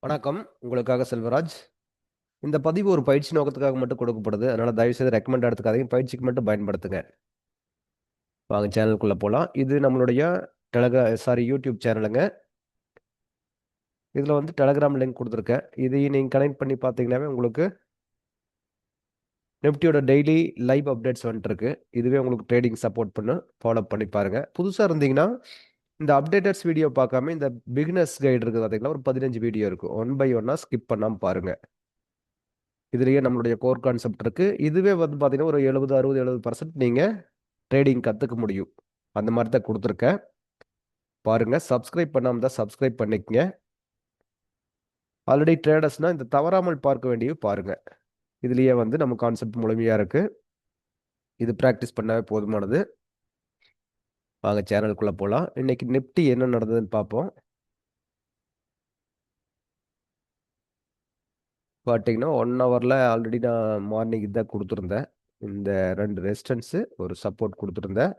வணக்கம். உங்களுக்காக செல்வராஜ். இந்த பதிவு ஒரு பயிற்சி நோக்கத்துக்காக மட்டும் கொடுக்கப்படுது. அதனால தயவுசெய்து ரெக்கமெண்ட் எடுத்துக்காதீங்க. பயிற்சிக்கு மட்டும் பயன்படுத்துங்க. வாங்க சேனலுக்குள்ள போலாம். இது நம்மளுடைய யூடியூப் சேனலுங்க. இதுல வந்து டெலகிராம் லிங்க் கொடுத்துருக்கேன். இதையும் நீங்க கனெக்ட் பண்ணி பார்த்தீங்கன்னாவே உங்களுக்கு நிஃப்டியோட டெய்லி லைவ் அப்டேட்ஸ் வந்துட்டு இருக்கு. இதுவே உங்களுக்கு ட்ரேடிங் சப்போர்ட் ஃபாலோ பண்ணி பாருங்க. புதுசா இருந்தீங்கன்னா இந்த அப்டேட்டட்ஸ் வீடியோ பார்க்காம இந்த பிகினர்ஸ் கைடு இருக்குது பார்த்தீங்களா, ஒரு 15 வீடியோ இருக்கும். ஒன் பை ஒன்னா ஸ்கிப் பண்ணாம பாருங்க. இதுலயே நம்மளுடைய கோர் கான்செப்ட் இருக்கு. இதுவே வந்து பார்த்தீங்கன்னா ஒரு 70, 60, 70% நீங்க ட்ரேடிங் கத்துக்க முடியும். அந்த மாதிரி தான் கொடுத்துருக்கேன். பாருங்க. சப்ஸ்கிரைப் பண்ணாம தான் சப்ஸ்கிரைப் பண்ணிக்கங்க. ஆல்ரெடி ட்ரேடர்ஸ்னா இந்த தவறாமல் பார்க்க வேண்டிய பாருங்க. இதுலயே வந்து நம்ம கான்செப்ட் முழுமையா இருக்கு. இது பிராக்டிஸ் பண்ணாவே போதுமானது. வாங்க சேனலுக்குள்ள போலாம். இன்னைக்கு நிப்டி என்ன நடந்ததுன்னு பார்ப்போம். பார்த்தீங்கன்னா 1 ஹவர்ல ஆல்ரெடி நான் மார்னிங் இதான் கொடுத்துருந்தேன். இந்த 2 ரெசிஸ்டன்ஸ் ஒரு சப்போர்ட் கொடுத்துருந்தேன்.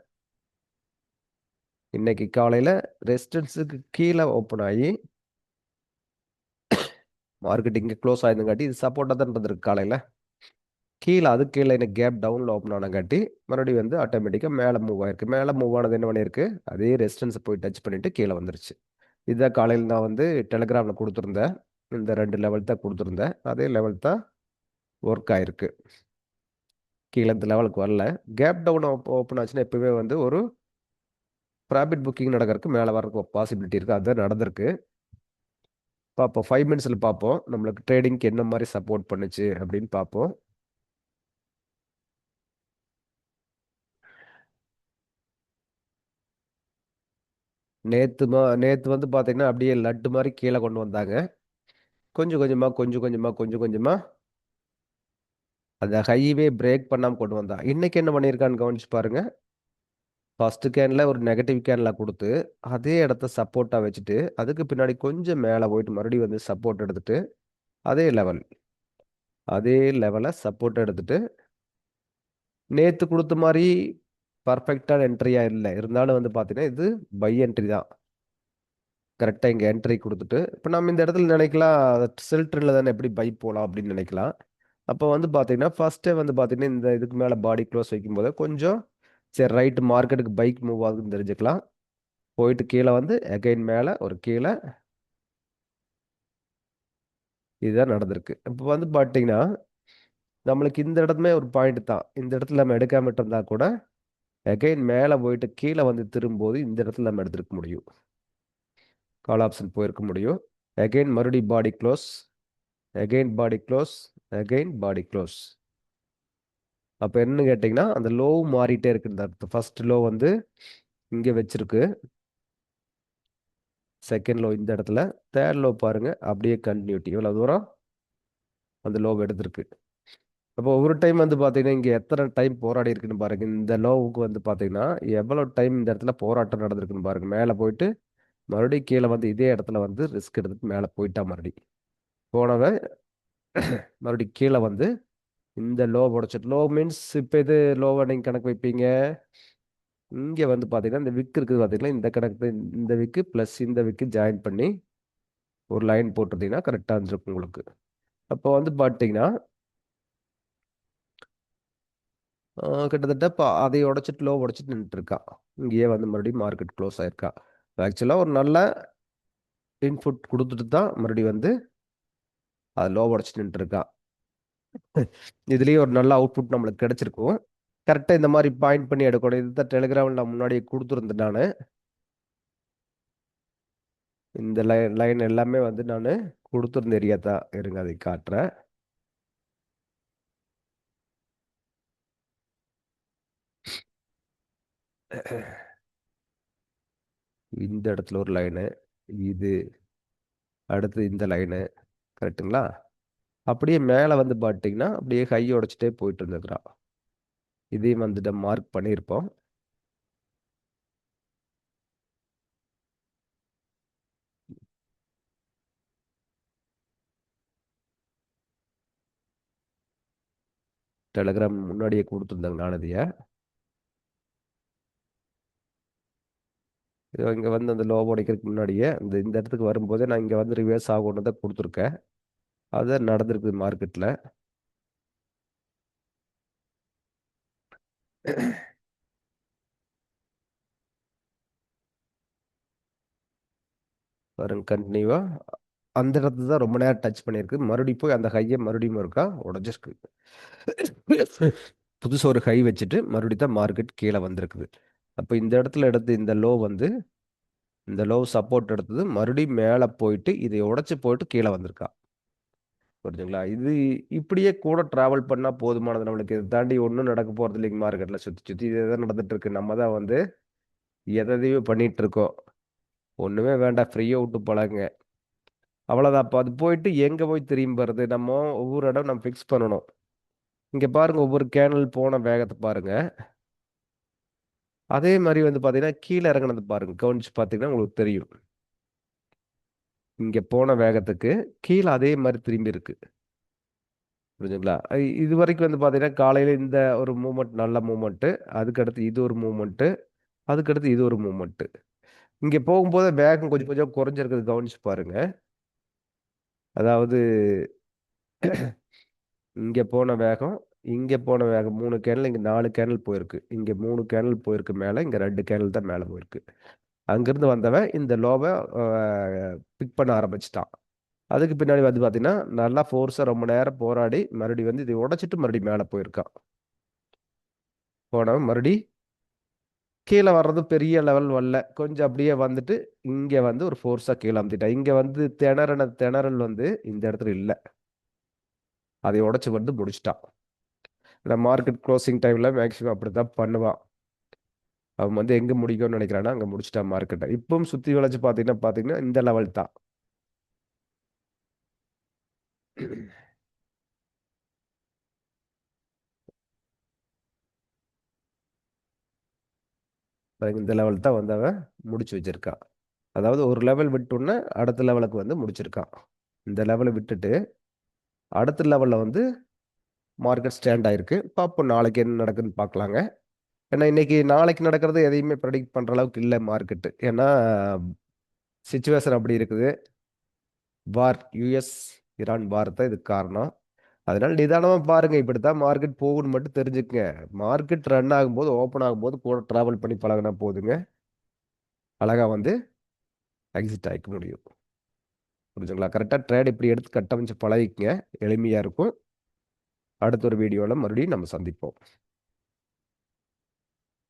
இன்னைக்கு காலையில ரெசிஸ்டன்ஸுக்கு கீழே ஓப்பன் ஆகி மார்க்கெட் இங்கே க்ளோஸ் ஆயிருந்தங்காட்டி இது சப்போர்ட்டாக தான் இருந்திருக்கு காலையில். கீழே அதுக்கு கீழே எனக்கு கேப் டவுனில் ஓப்பன் ஆனங்காட்டி மறுபடியும் வந்து ஆட்டோமேட்டிக்காக மேலே மூவ் ஆயிருக்கு. மேலே மூவ் ஆனது என்ன பண்ணியிருக்கு, அதே ரெசிஸ்டன்ஸை போய் டச் பண்ணிட்டு கீழே வந்துருச்சு. இதுதான் காலையில் நான் வந்து டெலிகிராமில் கொடுத்துருந்தேன். இந்த 2 லெவல் தான் கொடுத்துருந்தேன். அதே லெவல் தான் ஒர்க் ஆயிருக்கு. கீழே இந்த லெவலுக்கு வரல. கேப் டவுன் ஓப்பன் ஆச்சுன்னா எப்பவுமே வந்து ஒரு ப்ராஃபிட் புக்கிங் நடக்கிறதுக்கு மேலே வர்றதுக்கு பாசிபிலிட்டி இருக்குது. அதுதான் நடந்திருக்கு. பார்ப்போம். 5 மினிட்ஸில் பார்ப்போம் நம்மளுக்கு ட்ரேடிங்க்கு என்ன மாதிரி சப்போர்ட் பண்ணுச்சு அப்படின்னு பார்ப்போம். நேத்து வந்து பாத்தீங்கன்னா அப்படியே லட்டு மாதிரி கீழே கொண்டு வந்தாங்க. கொஞ்சம் கொஞ்சமா அந்த ஹைவே பிரேக் பண்ணாம கொண்டு வந்தா. இன்னைக்கு என்ன பண்ணியிருக்கான்னு கவனிச்சு பாருங்க. ஃபர்ஸ்ட் கேன்ல ஒரு நெகட்டிவ் கேன்ல கொடுத்து அதே இடத்த சப்போர்ட்டா வச்சுட்டு அதுக்கு பின்னாடி கொஞ்சம் மேலே போயிட்டு மறுபடியும் வந்து சப்போர்ட் எடுத்துட்டு அதே லெவல் அதே லெவலை சப்போர்ட் எடுத்துட்டு நேத்து கொடுத்த மாதிரி பர்ஃபெக்டான என்ட்ரியா இல்லை. இருந்தாலும் வந்து பாத்தீங்கன்னா இது பை என்ட்ரி தான். கரெக்டாக இங்கே என்ட்ரி கொடுத்துட்டு இப்போ நம்ம இந்த இடத்துல நினைக்கலாம் செல் ட்ரெண்டில் தானே எப்படி பை போகலாம் அப்படின்னு நினைக்கலாம். அப்போ வந்து பார்த்தீங்கன்னா ஃபர்ஸ்டே வந்து பார்த்தீங்கன்னா இந்த இதுக்கு மேலே பாடி க்ளோஸ் வைக்கும்போது கொஞ்சம் சரி ரைட்டு மார்க்கெட்டுக்கு பைக் மூவ் ஆகுதுன்னு தெரிஞ்சுக்கலாம். போயிட்டு கீழே வந்து அகைன் மேலே ஒரு கீழே இதுதான் நடந்திருக்கு. இப்போ வந்து பார்த்தீங்கன்னா நம்மளுக்கு இந்த இடத்துமே ஒரு பாயிண்ட் தான். இந்த இடத்துல நம்ம எடுக்காம இருந்தா கூட அகைன் மேலே போயிட்டு கீழே வந்து திரும்பும்போது இந்த இடத்துல நம்ம எடுத்துருக்க முடியும். கால் ஆப்ஷன் போயிருக்க முடியும். அகைன் மறுபடியும் பாடி க்ளோஸ், அகைன் பாடி க்ளோஸ், அகைன் பாடி க்ளோஸ். அப்போ என்னன்னு கேட்டிங்கன்னா அந்த லோவும் மாறிட்டே இருக்கு. இந்த ஃபர்ஸ்ட் லோ வந்து இங்கே வச்சிருக்கு, செகண்ட் லோ இந்த இடத்துல, தேர்ட் லோ பாருங்க அப்படியே கண்டினியூட்டி எவ்வளோ தூரம் அந்த லோ எடுத்திருக்கு. அப்போ ஒரு டைம் வந்து பார்த்தீங்கன்னா இங்கே எத்தனை டைம் போராடி இருக்குன்னு பாருங்க. இந்த லோவுக்கு வந்து பார்த்தீங்கன்னா எவ்வளோ டைம் இந்த இடத்துல போராட்டம் நடந்திருக்குன்னு பாருங்க. மேலே போயிட்டு மறுபடியும் கீழே வந்து இதே இடத்துல வந்து ரிஸ்க் எடுத்துட்டு மேலே போயிட்டா மறுபடியும் போனவன் மறுபடியும் கீழே வந்து இந்த லோ உடைச்சிட்டு லோ மீன்ஸ் இப்போ இது லோவை நீங்கள் கணக்கு வைப்பீங்க. இங்கே வந்து பார்த்தீங்கன்னா இந்த விக்கு இருக்குது பார்த்தீங்கன்னா இந்த கணக்கு இந்த விக்கு ப்ளஸ் இந்த விக்கு ஜாயின் பண்ணி ஒரு லைன் போட்டிருந்தீங்கன்னா கரெக்டாக இருந்திருக்கும் உங்களுக்கு. அப்போ வந்து பார்த்தீங்கன்னா கிட்டத்தட்ட இப்போ அதை உடைச்சிட்டு லோ உடைச்சிட்டு நின்றுட்டு இருக்கா. இங்கேயே வந்து மறுபடியும் மார்க்கெட் க்ளோஸ் ஆயிருக்கா. ஆக்சுவலாக ஒரு நல்ல இன்புட் கொடுத்துட்டு தான் மறுபடியும் வந்து அது லோ உடைச்சிட்டு நின்றுட்டு இருக்கா. இதுலேயே ஒரு நல்ல அவுட்புட் நம்மளுக்கு கிடைச்சிருக்கும். கரெக்டாக இந்த மாதிரி பாயிண்ட் பண்ணி எடுக்கணும். இதுதான் டெலிகிராமில் நான் முன்னாடியே கொடுத்துருந்தேன். நான் இந்த லைன் எல்லாமே வந்து நான் கொடுத்துருந்த ஏரியா தான். இருங்க அதை காட்டுறேன். இந்த இடத்துல ஒரு லைனு, இது அடுத்து இந்த லைனு, கரெக்டுங்களா? அப்படியே மேலே வந்து பார்த்தீங்கன்னா அப்படியே ஹை உடைச்சிட்டே போயிட்டு இருந்துக்கிறான். இதையும் வந்துட்டு மார்க் பண்ணியிருப்போம். டெலிகிராம் முன்னாடியே கொடுத்துருந்தாங்க நான் இதைய. இங்கே வந்து அந்த லோ உடைக்கிறதுக்கு முன்னாடியே இந்த இடத்துக்கு வரும்போதே நான் இங்கே வந்து ரிவர்ஸ் ஆகும்னு தான் கொடுத்துருக்கேன். அது நடந்திருக்குது மார்க்கெட்டில். பாருங்க கண்டினியூவா அந்த இடத்துல தான் ரொம்ப நேரம் டச் பண்ணியிருக்கு. மறுபடியும் போய் அந்த ஹையை மறுபடியும் இருக்கா உடஞ்சிருக்கு. புதுசு ஒரு ஹை வச்சுட்டு மறுபடியும் தான் மார்க்கெட் கீழே வந்திருக்குது. அப்போ இந்த இடத்துல எடுத்து இந்த லோ வந்து இந்த லோ சப்போர்ட் எடுத்தது மறுபடியும் மேலே போயிட்டு இதை உடைச்சு போயிட்டு கீழே வந்திருக்கா. புரிஞ்சுங்களா? இது இப்படியே கூட டிராவல் பண்ணால் போதுமானது. நம்மளுக்கு இதை தாண்டி ஒன்றும் நடக்க போகிறது இல்லைங்க. மார்க்கெட்டில் சுற்றி சுற்றி இதே தான் நடந்துட்டு இருக்கு. நம்ம தான் வந்து எதையோ பண்ணிட்டு இருக்கோம். ஒன்றுமே வேண்டாம், ஃப்ரீயாக விட்டு பழகுங்க. அவ்வளோதான். அப்போ அது போயிட்டு எங்கே போய் திரும்பி வருது? நம்ம ஒவ்வொரு இடம் நம்ம ஃபிக்ஸ் பண்ணணும். இங்கே பாருங்க, ஒவ்வொரு கேனல் போன வேகத்தை பாருங்க. அதே மாதிரி வந்து பார்த்தீங்கன்னா கீழே இறங்குனது பாருங்க. கவனிச்சு பார்த்தீங்கன்னா உங்களுக்கு தெரியும். இங்கே போன வேகத்துக்கு கீழே அதே மாதிரி திரும்பி இருக்கு. புரிஞ்சுங்களா? இது வரைக்கும் வந்து பார்த்தீங்கன்னா காலையில் இந்த ஒரு மூமெண்ட் நல்ல மூமெண்ட்டு, அதுக்கடுத்து இது ஒரு மூமெண்ட்டு, அதுக்கடுத்து இது ஒரு மூமெண்ட்டு. இங்கே போகும்போது வேகம் கொஞ்சம் கொஞ்சம் குறைஞ்சிருக்குது, கவனிச்சு பாருங்க. அதாவது இங்கே போன வேகம், இங்கே போன வேகம் 3 கேனல், இங்கே 4 கேனல் போயிருக்கு. இங்கே 3 கேனல் போயிருக்கு மேலே, இங்கே 2 கேனல் தான் மேலே போயிருக்கு. அங்கிருந்து வந்தவன் இந்த லோவை பிக் பண்ண ஆரம்பிச்சிட்டான். அதுக்கு பின்னாடி வந்து பார்த்தீங்கன்னா நல்லா ஃபோர்ஸாக ரொம்ப நேரம் போராடி மறுபடியும் வந்து இதை உடைச்சிட்டு மறுபடியும் மேலே போயிருக்கான். போனவன் மறுபடி கீழே வர்றது பெரிய லெவல் வரல, கொஞ்சம் அப்படியே வந்துட்டு இங்கே வந்து ஒரு ஃபோர்ஸாக கீழே அமுத்திட்டான். இங்கே வந்து திணறல் வந்து இந்த இடத்துல இல்லை. அதை உடைச்சு வந்து முடிச்சிட்டான். இந்த மார்க்கெட் க்ளோசிங் டைமில் மேக்ஸிமம் அப்படி தான் பண்ணுவான். அவன் வந்து எங்கே முடிக்கும்னு நினைக்கிறான்னா அங்கே முடிச்சிட்டான் மார்க்கெட்டை. இப்பவும் சுற்றி வளைச்சு பார்த்தீங்கன்னா இந்த லெவல் தான். இந்த லெவல் தான் வந்து அவன் முடிச்சு வச்சிருக்கான். அதாவது ஒரு லெவல் விட்டோன்னே அடுத்த லெவலுக்கு வந்து முடிச்சிருக்கான். இந்த லெவலை விட்டுட்டு அடுத்த லெவலில் வந்து மார்க்கெட் ஸ்டாண்ட் ஆயிருக்கு. பார்ப்போம் நாளைக்கு என்ன நடக்குதுன்னு பார்க்கலாங்க. ஏன்னா இன்னைக்கு நாளைக்கு நடக்கிறது எதையுமே ப்ரெடிக்ட் பண்ணுற அளவுக்கு இல்லை மார்க்கெட்டு. ஏன்னா சுச்சுவேஷன் அப்படி இருக்குது. வார், யுஎஸ் ஈரான் வார் தான் இதுக்கு காரணம். அதனால நிதானமாக பாருங்க. இப்படித்தான் மார்க்கெட் போகுன்னு மட்டும் தெரிஞ்சுக்கங்க. மார்க்கெட் ரன் ஆகும்போது, ஓப்பன் ஆகும்போது கூட டிராவல் பண்ணி பழகினா போதுங்க. அழகா வந்து எக்ஸிட் ஆகிக்க முடியும். புரிஞ்சுங்களா? கரெக்டாக ட்ரேட் இப்படி எடுத்து கட்டமைச்சு பழகிக்கங்க. எளிமையாக இருக்கும். அடுத்த ஒரு வீடியோவில் மறுபடியும் நம்ம சந்திப்போம்.